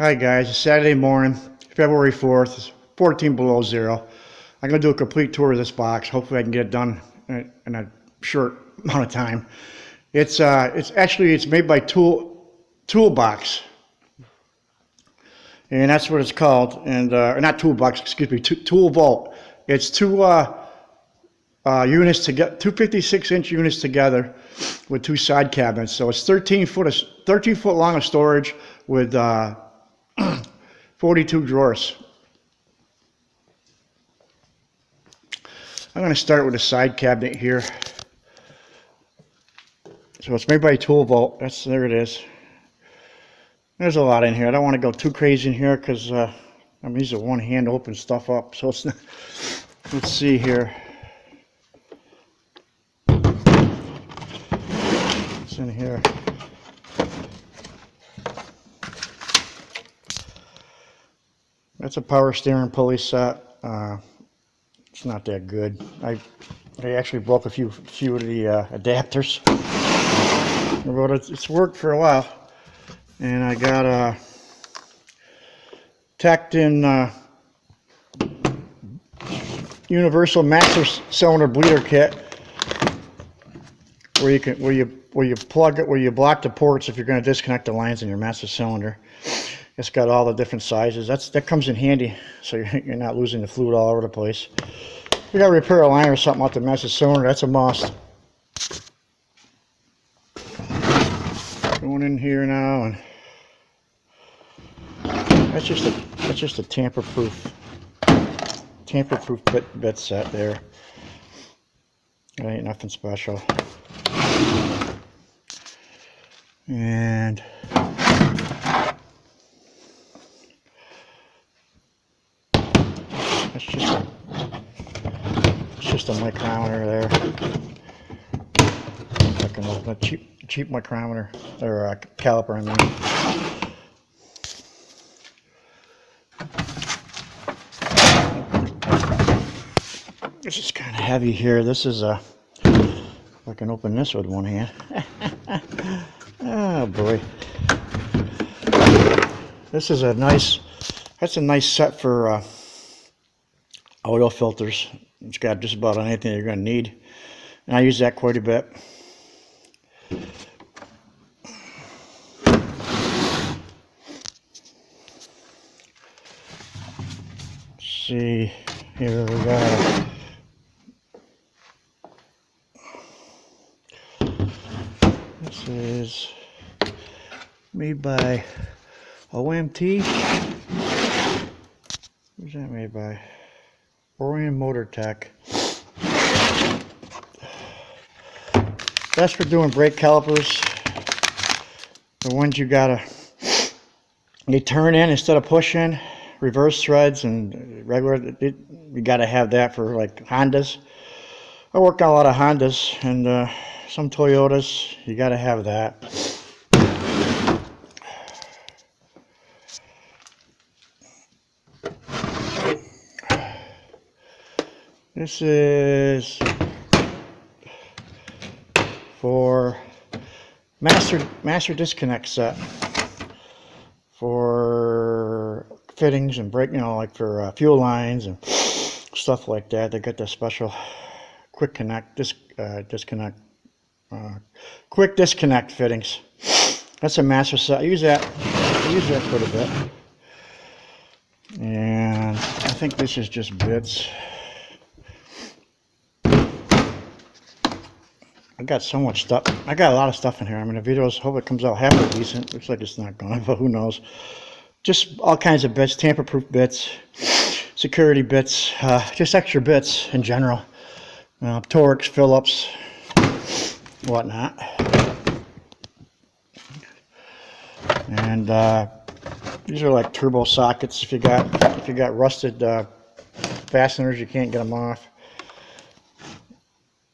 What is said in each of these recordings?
Hi guys, it's Saturday morning, February 4th, it's 14 below zero. I'm going to do a complete tour of this box. Hopefully I can get it done in a short amount of time. It's made by Toolbox, and that's what it's called. And not Toolbox, excuse me, Tool Vault. It's two units together, two 56-inch units together with two side cabinets. So it's 13 foot long of storage with 42 drawers. I'm going to start with a side cabinet here. So it's made by Tool Vault. There it is. There's a lot in here. I don't want to go too crazy in here because these are one hand open stuff up. So it's not, let's see here. What's in here? That's a power steering pulley set. It's not that good. I actually broke a few of the adapters, but it's worked for a while. And I got a Tecton universal master cylinder bleeder kit, where you plug it, where you block the ports if you're going to disconnect the lines in your master cylinder. It's got all the different sizes. That comes in handy, so you're not losing the fluid all over the place. If you got to repair a line or something off the master cylinder, that's a must. Going in here now, and that's just a tamper-proof bit set there. It ain't nothing special. And it's just a micrometer there. Like a cheap micrometer, or a caliper, I mean. This is kind of heavy here. This is I can open this with one hand. Oh boy. This is that's a nice set for oil filters. It's got just about anything you're going to need, and I use that quite a bit. Let's see, here we go. This is made by OMT. Who's that made by? Orion Motor Tech. That's for doing brake calipers. The ones you turn in instead of push in. Reverse threads and regular. You gotta have that for like Hondas. I work on a lot of Hondas and some Toyotas. You gotta have that. This is for master disconnect set for fittings and brake, like for fuel lines and stuff like that. They got the special quick disconnect fittings. That's a master set. I use that quite a bit. And I think this is just bits. I got so much stuff. I got a lot of stuff in here. I mean, the videos, hope it comes out halfway decent. Looks like it's not going, but who knows. Just all kinds of bits, tamper-proof bits, security bits, just extra bits in general. Torx, Phillips, whatnot. And these are like turbo sockets. If you got rusted fasteners, you can't get them off.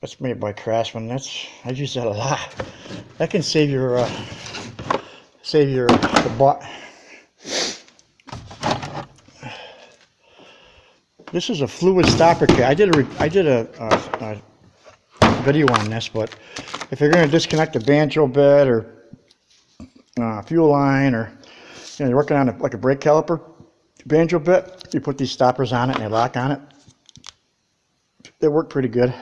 That's made by Craftsman. I use that a lot. That can save the butt. This is a fluid stopper kit. I did a video on this, but if you're going to disconnect a banjo bed or fuel line or You know, you're working on like a brake caliper banjo bit. You put these stoppers on it and they lock on it. They work pretty good.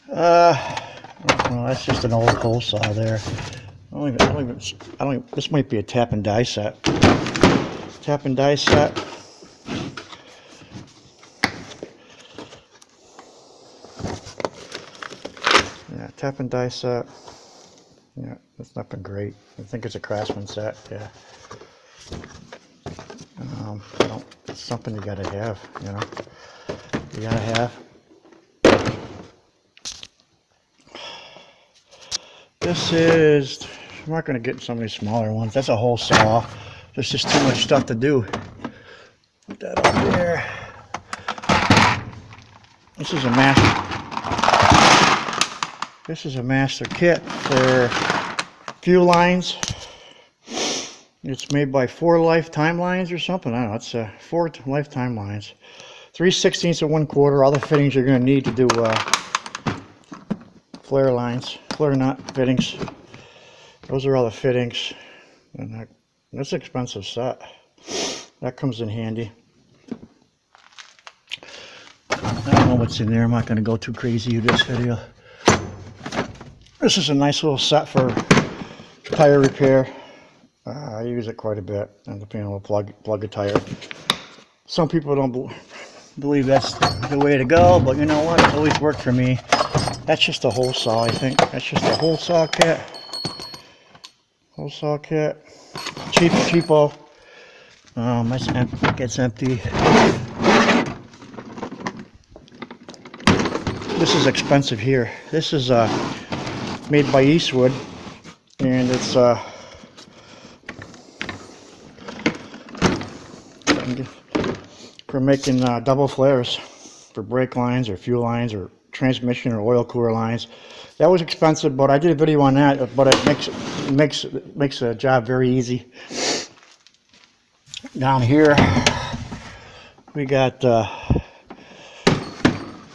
Well, that's just an old hole saw there. This might be a tap and die set. Tap and die set. Yeah, tap and die set. Yeah, that's nothing great. I think it's a Craftsman set. Yeah. It's something you gotta have. You know, you gotta have. This is. I'm not gonna get some of these smaller ones. That's a hole saw. There's just too much stuff to do. Put that up there. This is a master. This is a master kit for fuel lines. It's made by 4 lifetime lines or something. I don't know. It's 4 lifetime lines. 3/16 of 1/4. All the fittings you're going to need to do flare lines, flare nut fittings. Those are all the fittings. And that's an expensive set. That comes in handy. I don't know what's in there. I'm not going to go too crazy with this video. This is a nice little set for tire repair. I use it quite a bit, and the panel will plug a tire. Some people don't believe that's the way to go, but you know what? It's always worked for me. That's just a hole saw, I think. That's just a hole saw kit. Hole saw kit. Cheapo. It gets empty. This is expensive here. This is made by Eastwood, and it's for making double flares for brake lines or fuel lines or transmission or oil cooler lines. That was expensive, but I did a video on that. But it makes the job very easy. Down here we got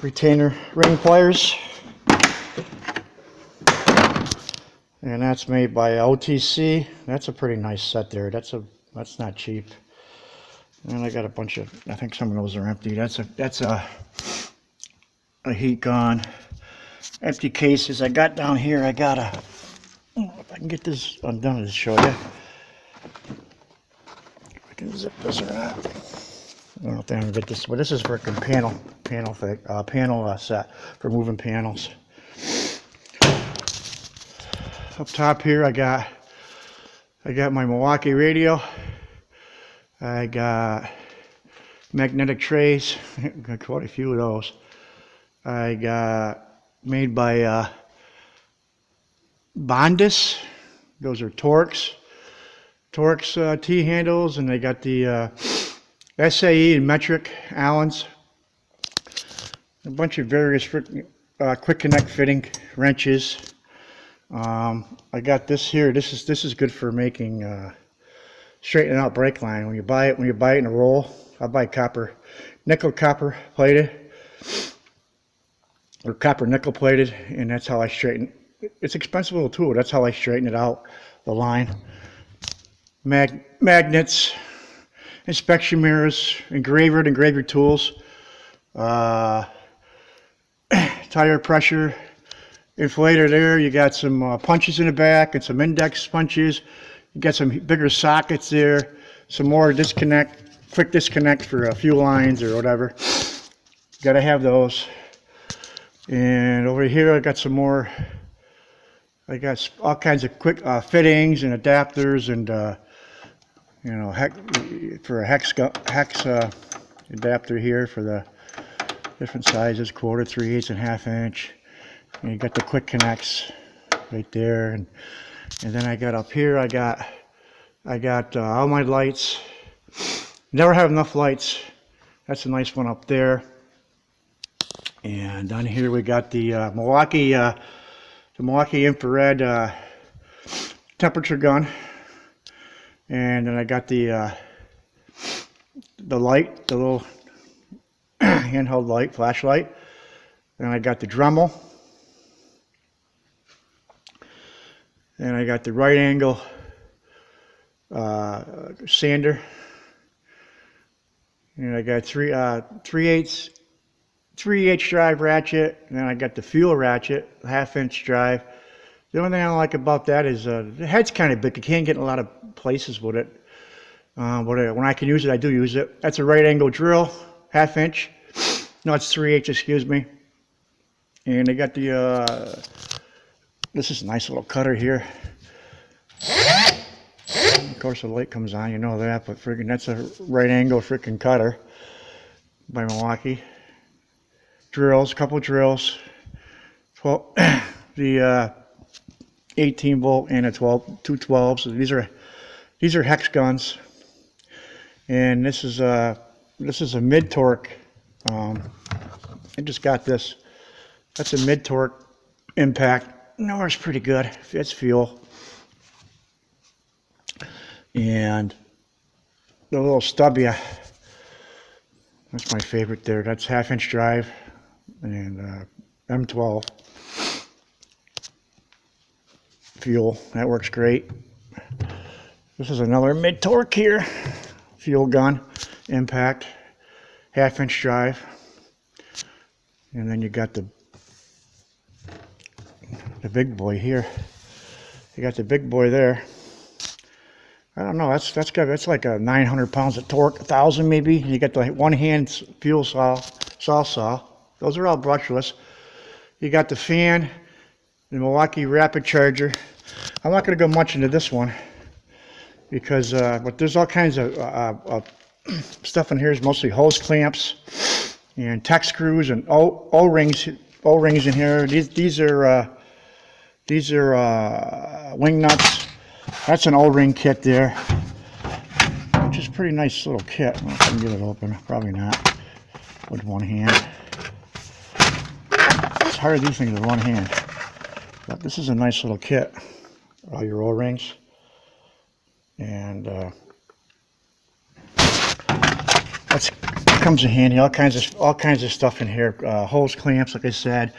retainer ring pliers, and that's made by OTC. That's a pretty nice set there. That's not cheap. And I got a bunch of, I think some of those are empty. That's a heat gun. Empty cases. I got down here, I got if I can get this undone to show you. If I can zip this or not. I don't know if I can get this, but this is for a panel set for moving panels. Up top here, I got my Milwaukee radio. I got magnetic trays. Got quite a few of those. I got made by Bondis. Those are Torx T handles, and they got the SAE and metric Allens. A bunch of various quick connect fitting wrenches. I got this here. This is good for making straightening out brake line. When you buy it in a roll, I buy nickel copper plated, or copper nickel plated, and that's how I straighten. It's an expensive little tool. That's how I straighten it out, the line. Magnets, inspection mirrors, engraver tools, tire pressure inflator there. You got some punches in the back and some index punches. You got some bigger sockets there, some more quick disconnect for fuel lines or whatever. Got to have those. And over here I got some more. I got all kinds of quick fittings and adapters, and you know, for a hex adapter here for the different sizes, 1/4, 3/8, and 1/2 inch. And you got the quick connects right there, and then I got up here, I got all my lights. Never have enough lights. That's a nice one up there. And down here we got the Milwaukee infrared temperature gun. And then I got the light, the little handheld light, flashlight. And I got the Dremel. And I got the right angle sander. And I got 3/8 drive ratchet. And then I got the fuel ratchet, 1/2" drive. The only thing I don't like about that is the head's kind of big. You can't get in a lot of places with it. But when I can use it, I do use it. That's a right angle drill, 1/2". No, it's 3/8, excuse me. And I got the, this is a nice little cutter here. Of course the light comes on, you know that, but freaking that's a right angle freaking cutter by Milwaukee. Drills, couple drills. 12, the 18 volt and a 2 12s. So these are hex guns. And this is a mid torque. I just got this. That's a mid torque impact. No, it's pretty good. It's fuel. And the little stub, yeah, that's my favorite there. That's 1/2" drive and M12 fuel. That works great. This is another mid torque here, fuel gun, impact, 1/2" drive, and then you got the big boy here. You got the big boy there. I don't know. That's like a 900 pounds of torque, 1,000 maybe. You got the one hand fuel saw. Those are all brushless. You got the fan, the Milwaukee Rapid Charger. I'm not going to go much into this one because, but there's all kinds of stuff in here. Is mostly hose clamps and tech screws and O-rings in here. These are wing nuts. That's an O-ring kit there, which is a pretty nice little kit. I don't know if I can get it open. Probably not with one hand. It's hard to do things with one hand. But this is a nice little kit. All your O-rings. And that comes in handy. All kinds of stuff in here. Hose clamps, like I said.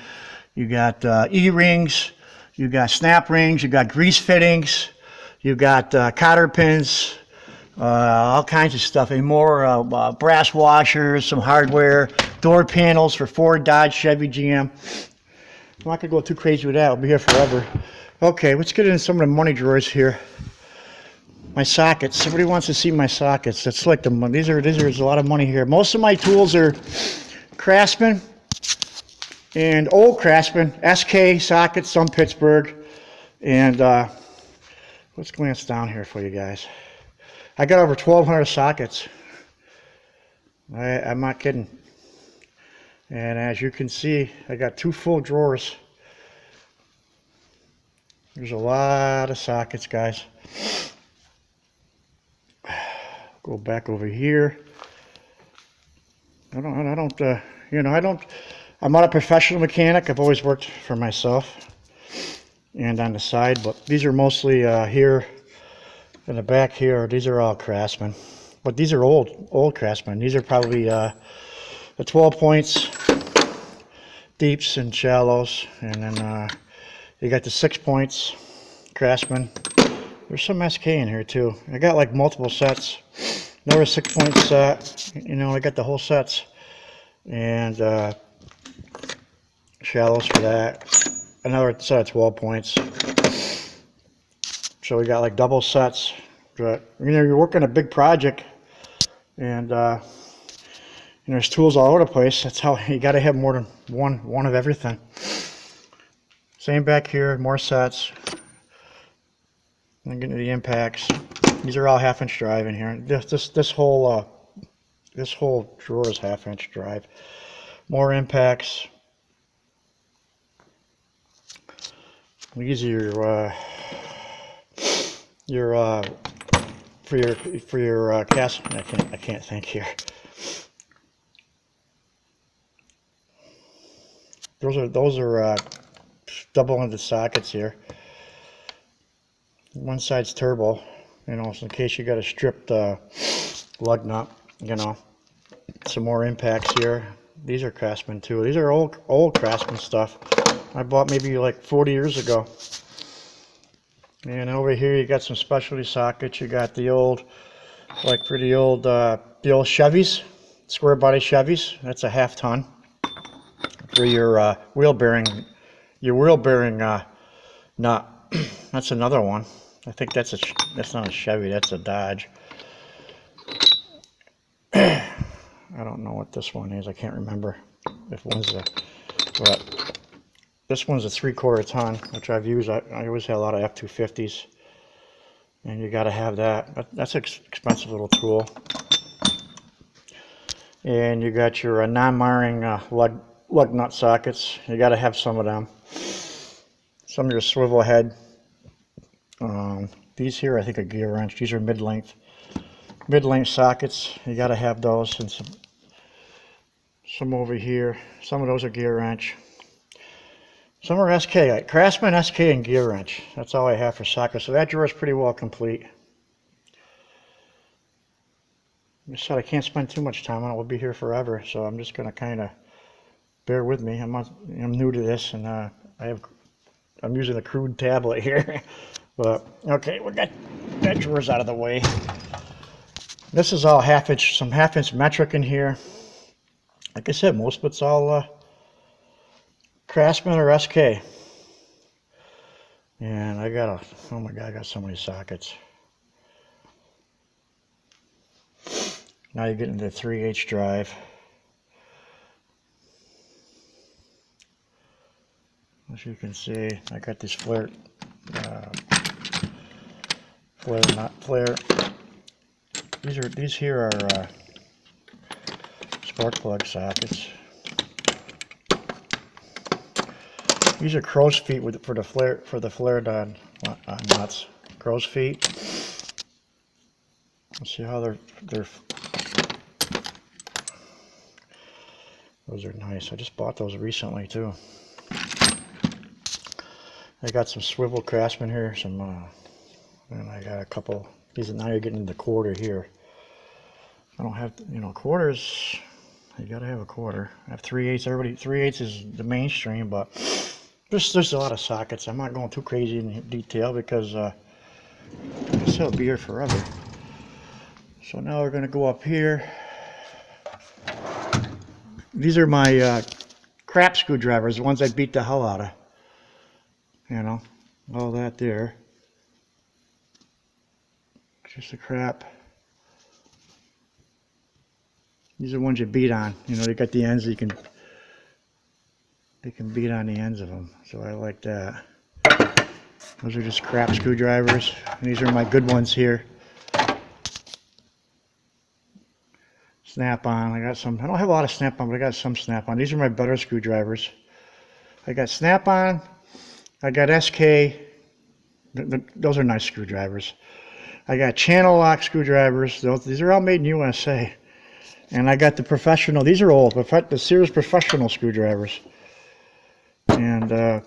You got E-rings. You got snap rings. You got grease fittings. You got cotter pins, all kinds of stuff, and more brass washers, some hardware, door panels for Ford, Dodge, Chevy, GM. I'm not going to go too crazy with that. I'll be here forever. Okay, let's get into some of the money drawers here. My sockets. Somebody wants to see my sockets. That's like there's a lot of money here. Most of my tools are Craftsman and old Craftsman, SK sockets, some Pittsburgh, and let's glance down here for you guys. I got over 1,200 sockets. I'm not kidding. And as you can see, I got 2 full drawers. There's a lot of sockets, guys. Go back over here. I'm not a professional mechanic. I've always worked for myself and on the side, but these are mostly here in the back here. These are all Craftsman, but these are old Craftsman. These are probably the 12 points, deeps and shallows, and then you got the 6 points Craftsman. There's some SK in here too. I got like multiple sets. Another 6 point set. You know, I got the whole sets, and shallows for that. Another set of 12 points. So we got like double sets. But, you know, you're working a big project, and there's tools all over the place. That's how you got to have more than one of everything. Same back here, more sets. And getting to the impacts. These are all 1/2" drive in here. This whole drawer is 1/2" drive. More impacts. These are for your cast. I can't think here. Those are double-ended sockets here. One side's turbo, you know, so in case you got a stripped lug nut, you know. Some more impacts here. These are Craftsman too. These are old Craftsman stuff. I bought maybe like 40 years ago. And over here you got some specialty sockets. You got the old, like for the old Chevys, square body Chevys. That's a 1/2 ton for your wheel bearing nut. That's another one. I think that's not a Chevy. That's a Dodge. I don't know what this one is. I can't remember if one's a, but this one's a 3/4 ton, which I've used. I always had a lot of F-250s, and you got to have that. But that's an expensive little tool. And you got your non-marring lug nut sockets. You got to have some of them. Some of your swivel head. These here, I think, are gear wrench. These are mid-length sockets. You got to have those, and some over here. Some of those are gear wrench. Some are SK, like Craftsman, SK, and gear wrench. That's all I have for sockets. So that drawer is pretty well complete. I said I can't spend too much time on it. We'll be here forever, so I'm just gonna kind of bear with me. I'm new to this, and I'm using a crude tablet here. But okay, we got that drawers out of the way. This is all some 1/2 inch metric in here. Like I said, most of it's all Craftsman or SK. And I got oh my God, I got so many sockets. Now you get into the 3/8 drive. As you can see, I got these flare. These here are spark plug sockets. These are crow's feet for the flared nuts. Crow's feet. Let's see how they're. Those are nice. I just bought those recently too. I got some swivel Craftsman here. And I got a couple. Now you're getting into the 1/4 here. I don't have, quarters. You gotta have a 1/4. I have 3/8. 3/8 is the mainstream, but there's a lot of sockets. I'm not going too crazy in detail because I still be here forever. So now we're gonna go up here. These are my crap screwdrivers, the ones I beat the hell out of. All that there. Just a crap. These are the ones you beat on. They got the ends. They can beat on the ends of them. So I like that. Those are just crap screwdrivers. And these are my good ones here. Snap-on. I got some. I don't have a lot of Snap-on, but I got some Snap-on. These are my better screwdrivers. I got Snap-on. I got SK. Those are nice screwdrivers. I got channel lock screwdrivers. These are all made in USA. And I got the professional. These are old. The Sears professional screwdrivers. And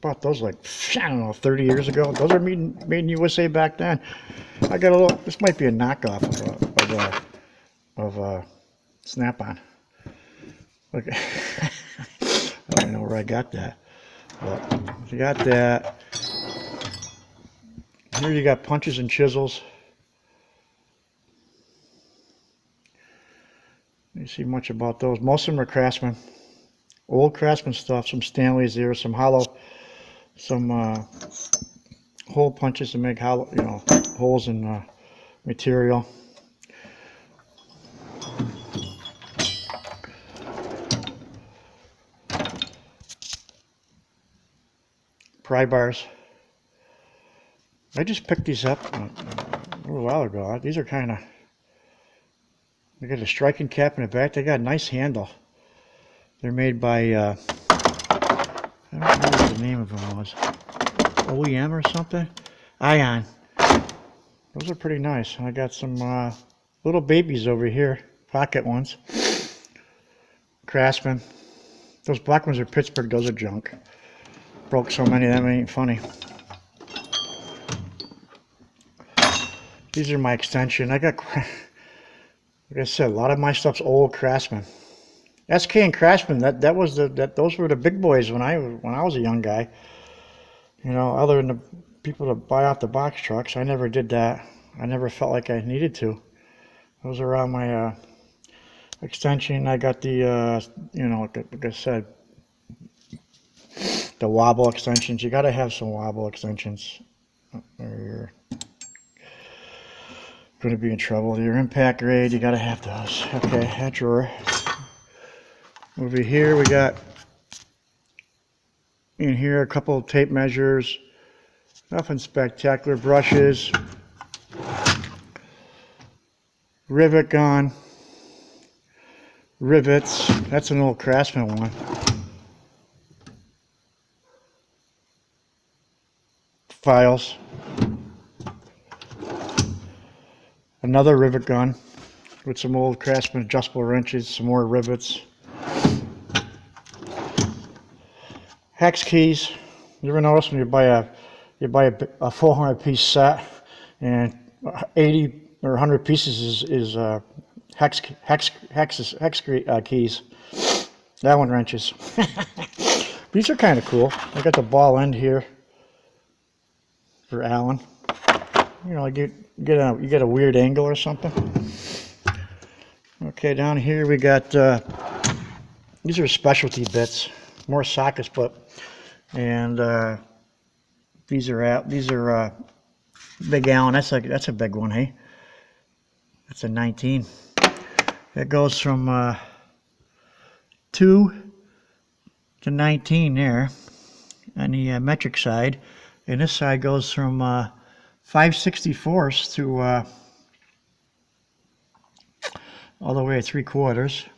bought those like, I don't know, 30 years ago. Those are made in USA back then. I got a little. This might be a knockoff of Snap-on. Look, I don't even know where I got that. But you got that. Here you got punches and chisels. You see much about those. Most of them are Craftsman. Old Craftsman stuff. Some Stanleys there. Some hollow. Some hole punches to make hollow, holes in material. Pry bars. I just picked these up a little while ago. These are kind of. They got a striking cap in the back. They got a nice handle. They're made by. I don't know what the name of them was. OEM or something? Ion. Those are pretty nice. I got some little babies over here. Pocket ones. Craftsman. Those black ones are Pittsburgh. Those are junk. Broke so many of them, it ain't funny. These are my extension. I got, like I said, a lot of my stuff's old Craftsman. SK and Craftsman. Those were the big boys when I was a young guy. You know, other than the people that buy off the box trucks, I never did that. I never felt like I needed to. Those are on my extension. I got the, you know, like I said, the wobble extensions. You got to have some wobble extensions, or you're going to be in trouble. Your impact grade, you got to have those. Okay, that drawer. Over here, we got in here a couple of tape measures. Nothing spectacular. Brushes. Rivet gun. Rivets. That's an old Craftsman one. Files. Another rivet gun with some old Craftsman adjustable wrenches, some more rivets. Hex keys. You ever notice when you buy a 400 piece set and 80 or 100 pieces is hex keys? That one wrenches. These are kind of cool. I got the ball end here for Allen. You know, you get a weird angle or something. Okay, down here we got these are specialty bits, more sockets, and these are big Allen. That's a big one, hey. That's a 19. That goes from 2 to 19 there on the metric side, and this side goes from 5/64 to all the way to 3/4.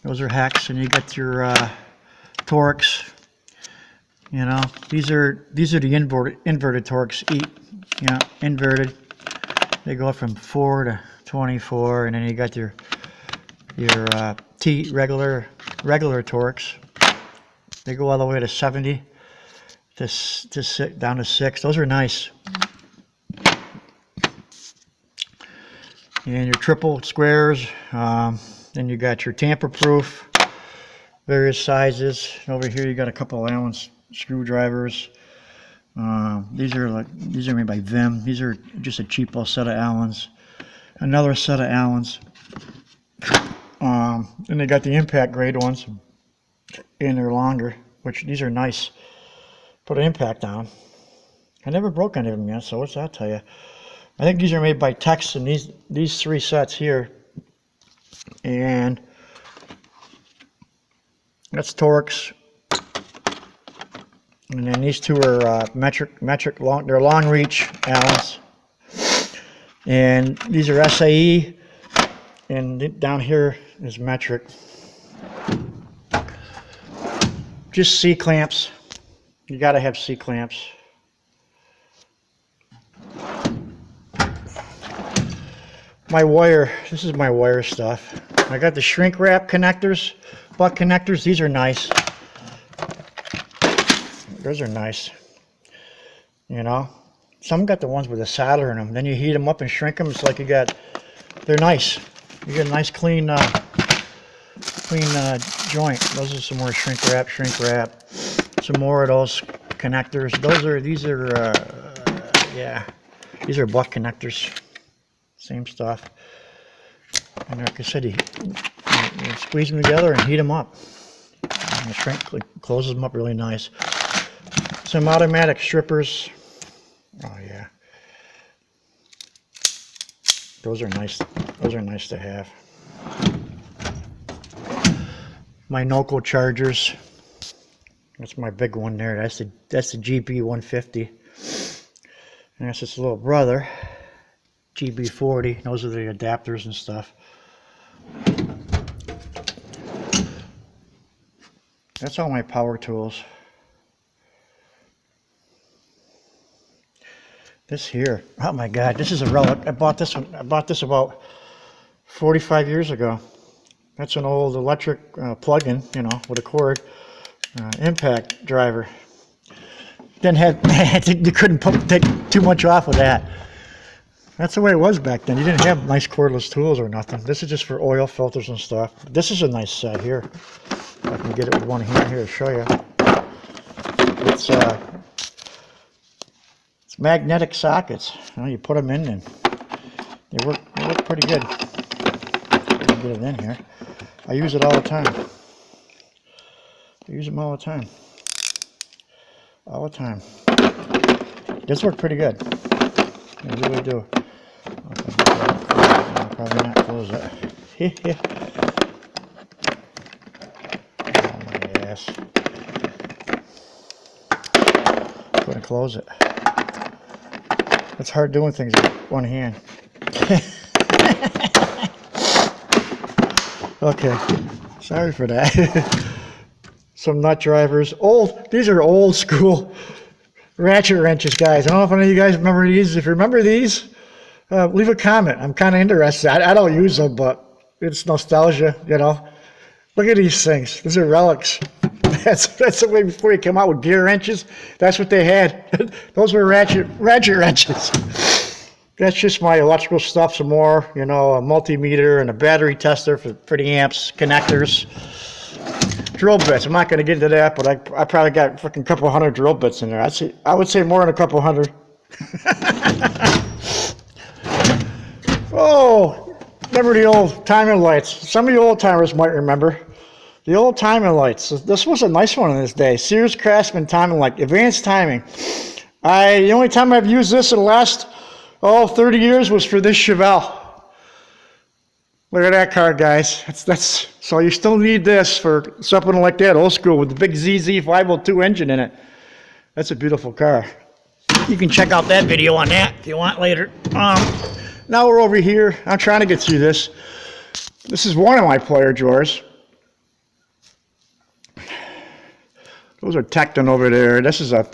Those are hex, and you get your Torx. You know, these are the inverted Torx. You know, inverted. They go from 4 to 24, and then you got your regular Torx. They go all the way to 70 down to 6. Those are nice. And your triple squares. Then you got your tamper-proof, various sizes. Over here you got a couple of Allen screwdrivers. These are made by Vim. These are just a cheapo set of Allens. Another set of Allens. And they got the impact grade ones, and they're longer, which these are nice. Put an impact on. I never broke any of them yet, so what's that tell you? I think these are made by Tex, and these 3 sets here, and that's Torx. And then these 2 are metric long. They're long reach Allens, and these are SAE, and down here is metric. Just C clamps. You got to have C clamps. My wire. This is my wire stuff. I got the shrink wrap connectors, butt connectors. These are nice. Those are nice. You know, some got the ones with a solder in them. Then you heat them up and shrink them. It's like they're nice. You get a nice clean joint. Those are some more shrink wrap. Some more of those connectors. These are butt connectors. Same stuff. And like I said, you squeeze them together and heat them up. And the shrink closes them up really nice. Some automatic strippers. Oh yeah. Those are nice. Those are nice to have. My Noco chargers. That's my big one there. That's the GB150. And that's its little brother, GB40. Those are the adapters and stuff. That's all my power tools. This here, oh my God, this is a relic. I bought this one. I bought this about 45 years ago. That's an old electric plug-in, you know, with a cord, impact driver. Didn't have, you couldn't take too much off of that. That's the way it was back then. You didn't have nice cordless tools or nothing. This is just for oil filters and stuff. This is a nice set here. If I can get it with one hand here to show you. It's magnetic sockets. You know, you put them in and they work pretty good. Get it in here. I use it all the time. I use them all the time. All the time. This work pretty good. They really do. I'll probably not close it. Oh my ass. Couldn't close it. It's hard doing things with one hand. Okay, sorry for that. Some nut drivers. These are old school ratchet wrenches, guys. I don't know if any of you guys remember these. If you remember these, leave a comment. I'm kind of interested. I don't use them, but it's nostalgia, you know. Look at these things. These are relics. That's the way before you came out with gear wrenches. That's what they had. Those were ratchet wrenches. That's just my electrical stuff. Some more, you know, a multimeter and a battery tester for the amps, connectors, drill bits. I'm not going to get into that, but I probably got a fucking couple hundred drill bits in there. I would say more than a couple hundred. Oh, remember the old timing lights? Some of you old timers might remember the old timing lights. This was a nice one in this day. Sears Craftsman timing light, advanced timing. The only time I've used this in the last 30 years was for this Chevelle. Look at that car, guys. So you still need this for something like that, old school, with the big ZZ 502 engine in it. That's a beautiful car. You can check out that video on that if you want later. Now we're over here. I'm trying to get through this. This is one of my player drawers. Those are Tecton over there. This is a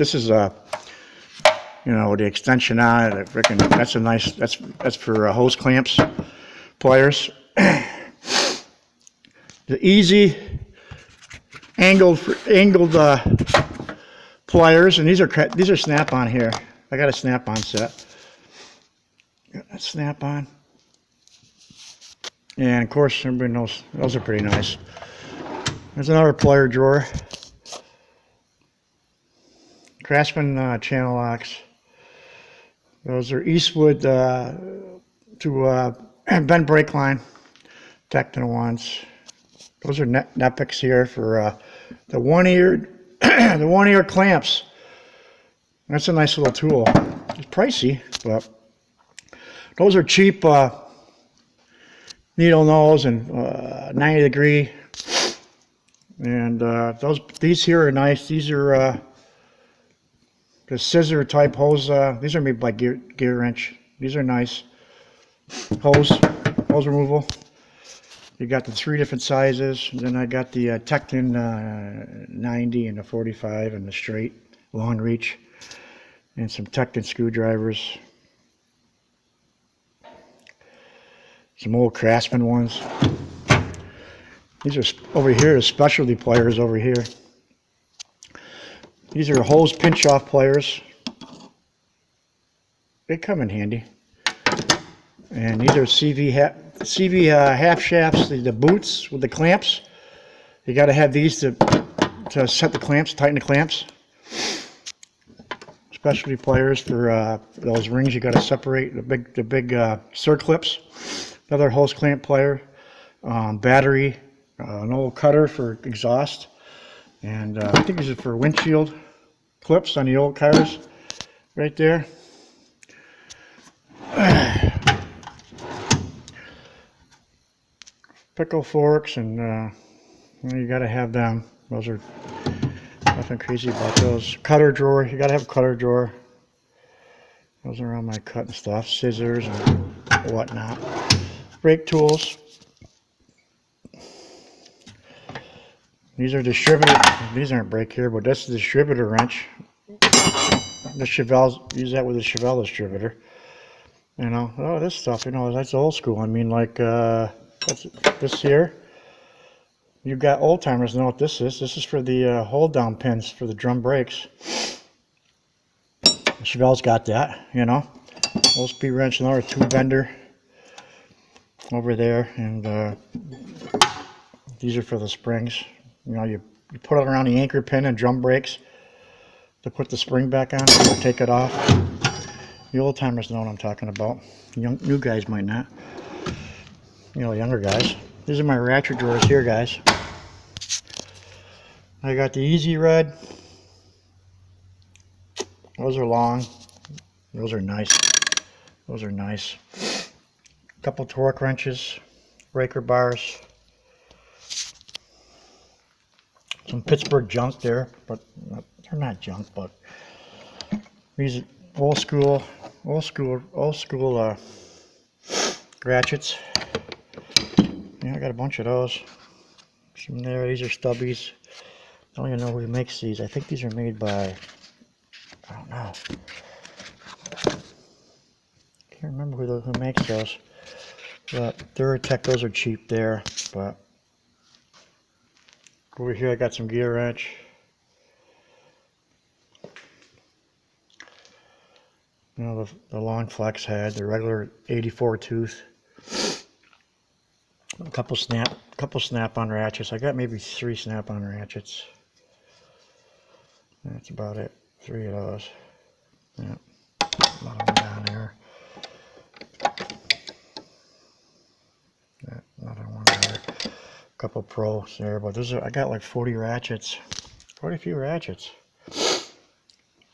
you know, the extension on it. That's a nice. That's for hose clamps, pliers. The easy angled pliers, and these are Snap-on here. I got a Snap-on set. Got Snap-on, and of course everybody knows those are pretty nice. There's another plier drawer. Craftsman channel locks. Those are Eastwood to bend brake line, Tecton ones. Those are Nepics here for the one-ear clamps. That's a nice little tool. It's pricey, but those are cheap needle nose and 90-degree. And these here are nice. These are the scissor type hose. These are made by Gear Wrench. These are nice. Hose removal. You got the 3 different sizes. And then I got the Tecton 90 and the 45 and the straight long reach, and some Tecton screwdrivers. Some old Craftsman ones. These are over here, the specialty pliers over here. These are hose pinch-off pliers. They come in handy. And these are CV half shafts, the boots with the clamps. You got to have these to set the clamps, tighten the clamps. Specialty pliers for those rings you got to separate, the big circlips. Another hose clamp plier. Battery, an old cutter for exhaust. And I think this is for windshield clips on the old cars, right there. Pickle forks, and you got to have them. Those are nothing crazy about those. Cutter drawer, you got to have a cutter drawer. Those are on my cutting stuff, scissors and whatnot. Brake tools. These are distributor. These aren't brake here, but this is the distributor wrench. The Chevelle, use that with the Chevelle distributor. You know, oh, this stuff, you know, that's old school. I mean, like that's this here. You got old timers know what this is. This is for the hold down pins for the drum brakes. Chevelle's got that, you know. Old speed wrench, another tube bender over there, and these are for the springs. You know, you put it around the anchor pin and drum brakes to put the spring back on, or take it off. The old timers know what I'm talking about. New guys might not. You know, younger guys. These are my ratchet drawers here, guys. I got the Easy Red. Those are long. Those are nice. Those are nice. A couple torque wrenches, breaker bars. Some Pittsburgh junk there, but they're not junk, but these old school ratchets. Yeah, I got a bunch of those. Some there. These are stubbies. I don't even know who makes these. I think these are made by, I don't know. Can't remember who makes those. But Duratech, those are cheap there. But over here I got some gear wrench. You know, the long flex head, the regular 84 tooth. A couple snap-on ratchets. I got maybe 3 snap-on ratchets. That's about it. 3 of those. Yeah. A lot of them down there. Yeah, another one there. A couple pros there, but I got like 40 ratchets. Quite a few ratchets.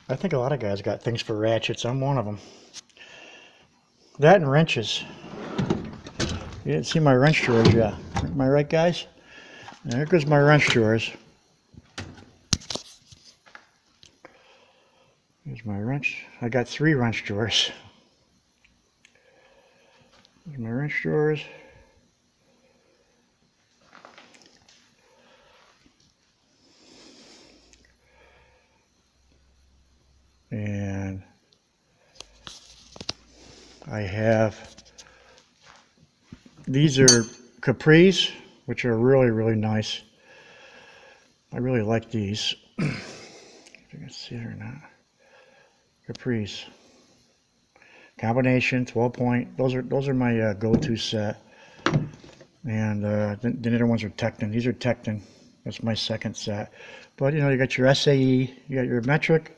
I think a lot of guys got things for ratchets. I'm one of them. That and wrenches. You didn't see my wrench drawers yet. Am I right, guys? There goes my wrench drawers. Here's my wrench. I got 3 wrench drawers. There's my wrench drawers. And I have, these are Capris, which are really, really nice. I really like these. If you can see it or not. Capris. Combination, 12 point. Those are my go-to set. And the other ones are Tekton. These are Tekton. That's my second set. But you know, you got your SAE, you got your metric,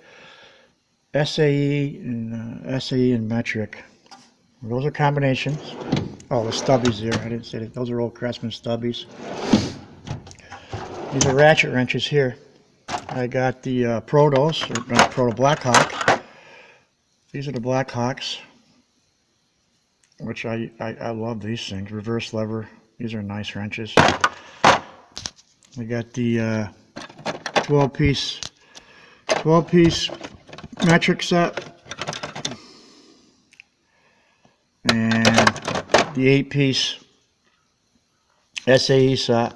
SAE and metric. Those are combinations. Oh, the stubbies there. I didn't say that. Those are old Craftsman stubbies. These are ratchet wrenches here. I got the Protos, or not Proto, Blackhawk. These are the Blackhawks, which I love these things. Reverse lever. These are nice wrenches. We got the 12-piece metric set. And the 8-piece SAE set.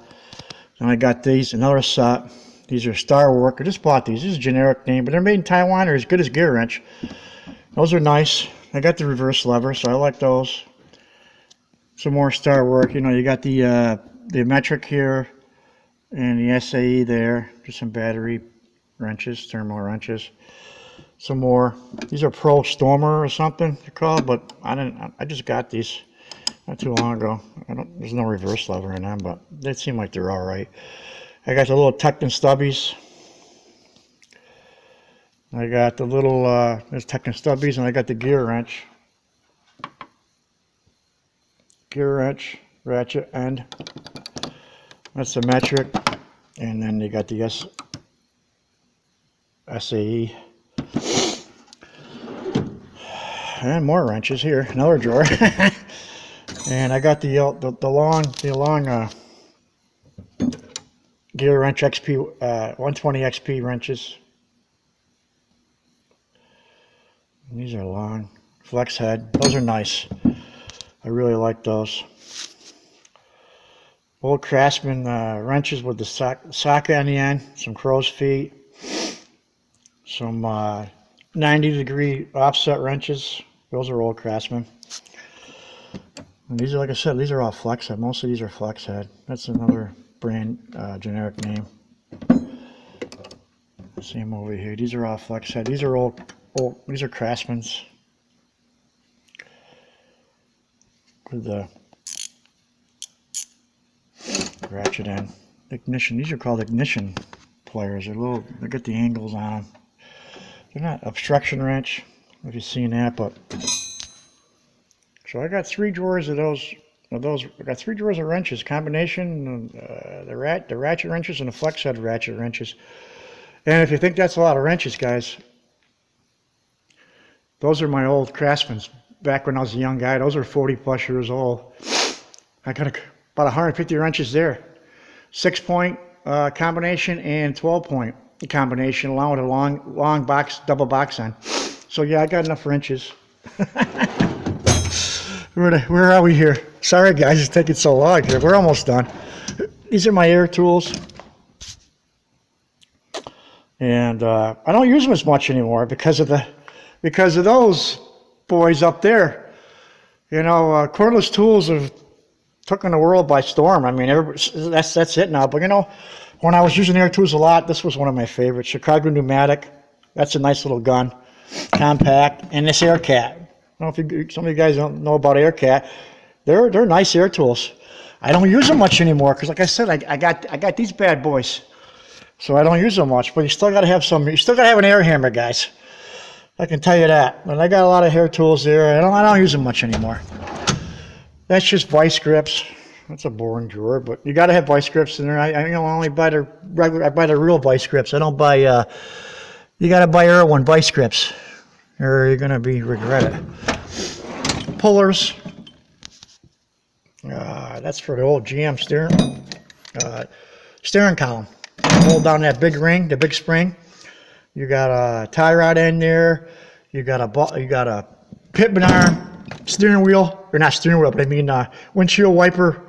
And I got these, another set. These are Star Work. I just bought these. This is a generic name, but they're made in Taiwan. They're as good as Gear Wrench. Those are nice. I got the reverse lever, so I like those. Some more Star Work. You know, you got the metric here and the SAE there. Just some battery wrenches, thermal wrenches. Some more. These are Pro Stormer or something they're called, but I just got these not too long ago. There's no reverse lever in them, but they seem like they're all right. I got the little Tekton stubbies. I got the little there's Tekton stubbies, and I got the gear wrench. Gear wrench, ratchet end. That's the metric, and then you got the SAE. And more wrenches here. Another drawer. And I got the long Gear Wrench XP 120 XP wrenches. And these are long flex head. Those are nice. I really like those. Old Craftsman wrenches with the socket on the end. Some crow's feet. Some 90-degree offset wrenches. Those are old Craftsman. And these are, like I said, these are all flex head. Most of these are flex head. That's another brand generic name. See them over here. These are all flex head. These are old. These are Craftsman's with the ratchet end. Ignition. These are called ignition pliers. They got the angles on them. They're not obstruction wrench. if you've seen that, but so I got 3 drawers of those. I got 3 drawers of wrenches, combination, the ratchet wrenches and the flex head ratchet wrenches. And if you think that's a lot of wrenches, guys, those are my old Craftsman's back when I was a young guy. Those are 40 plus years old. I got about 150 wrenches there. 6-point combination and 12-point combination, along with a long box, double box end. So yeah, I got enough wrenches. Where are we here? Sorry guys, it's taking so long here. We're almost done. These are my air tools. And I don't use them as much anymore because of those boys up there. You know, cordless tools have taken the world by storm. I mean, that's it now. But you know, when I was using air tools a lot, this was one of my favorites. Chicago Pneumatic. That's a nice little gun, compact, and this Aircat. I don't know if some of you guys don't know about Aircat. They're nice air tools. I don't use them much anymore because, like I said, I got these bad boys, so I don't use them much. But you still got to have some. You still got to have an air hammer, guys. I can tell you that. But I got a lot of hair tools there. I don't use them much anymore. That's just vice grips. That's a boring drawer, but you got to have vice grips in there. I only buy the regular. I buy the real vice grips. I don't buy. You got to buy Irwin vice grips, or you're gonna regret it. Pullers. That's for the old GM steering column. Hold down that big ring, the big spring. You got a tie rod in there. You got a pitman arm, steering wheel, or not steering wheel, but I mean windshield wiper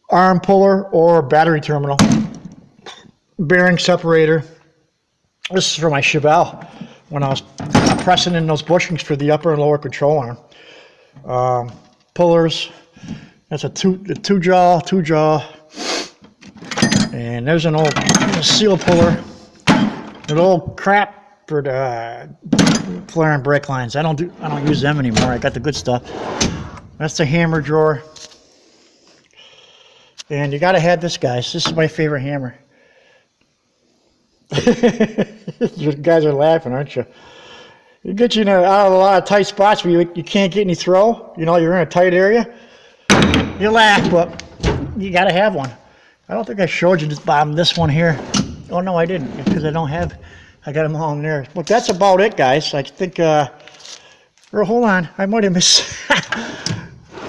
arm puller or battery terminal. Bearing separator. This is for my Chevelle when I was pressing in those bushings for the upper and lower control arm. Pullers. That's a two jaw, and there's an old seal puller. An old crap for the flare and brake lines. I don't use them anymore. I got the good stuff. That's the hammer drawer, and you got to have this, guys. This is my favorite hammer. You guys are laughing, aren't you? It gets you out of a lot of tight spots where you can't get any throw. You know, you're in a tight area. You laugh, but you got to have one. I don't think I showed you this one here. Oh, no, I didn't, because I got them all in there. Look, that's about it, guys. I think, or hold on, I might have missed.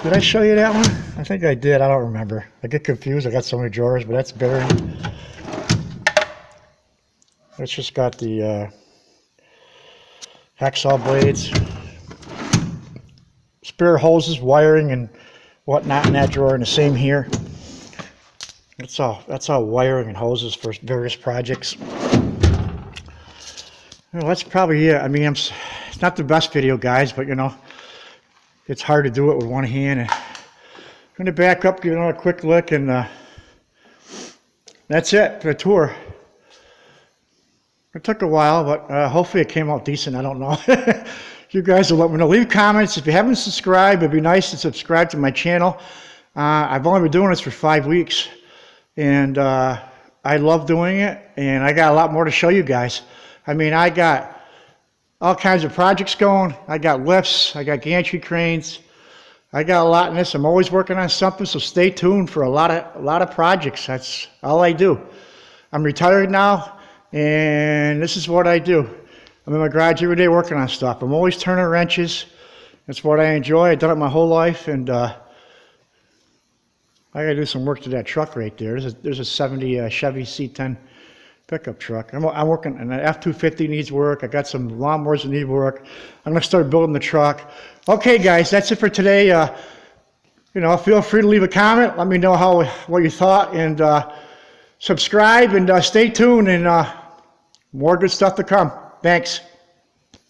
Did I show you that one? I think I did. I don't remember. I get confused. I got so many drawers, but that's bearing. It's just got the hacksaw blades, spare hoses, wiring, and whatnot in that drawer, and the same here. That's all wiring and hoses for various projects. Well, that's probably it. I mean, it's not the best video, guys, but you know, it's hard to do it with one hand. And I'm going to back up, give it a quick look, and that's it for the tour. It took a while, but hopefully it came out decent. I don't know. You guys will let me know. Leave comments. If you haven't subscribed, it'd be nice to subscribe to my channel. I've only been doing this for 5 weeks, and I love doing it, and I got a lot more to show you guys. I mean, I got all kinds of projects going. I got lifts. I got gantry cranes. I got a lot in this. I'm always working on something, so stay tuned for a lot of projects. That's all I do. I'm retired now, and this is what I do. I'm in my garage every day working on stuff. I'm always turning wrenches. That's what I enjoy. I've done it my whole life, and I got to do some work to that truck right there. There's a 70 Chevy C10 pickup truck. I'm working, and the F-250 needs work. I got some lawnmowers that need work. I'm going to start building the truck. Okay, guys, that's it for today. You know, feel free to leave a comment. Let me know what you thought, and subscribe, and stay tuned, and more good stuff to come. Thanks.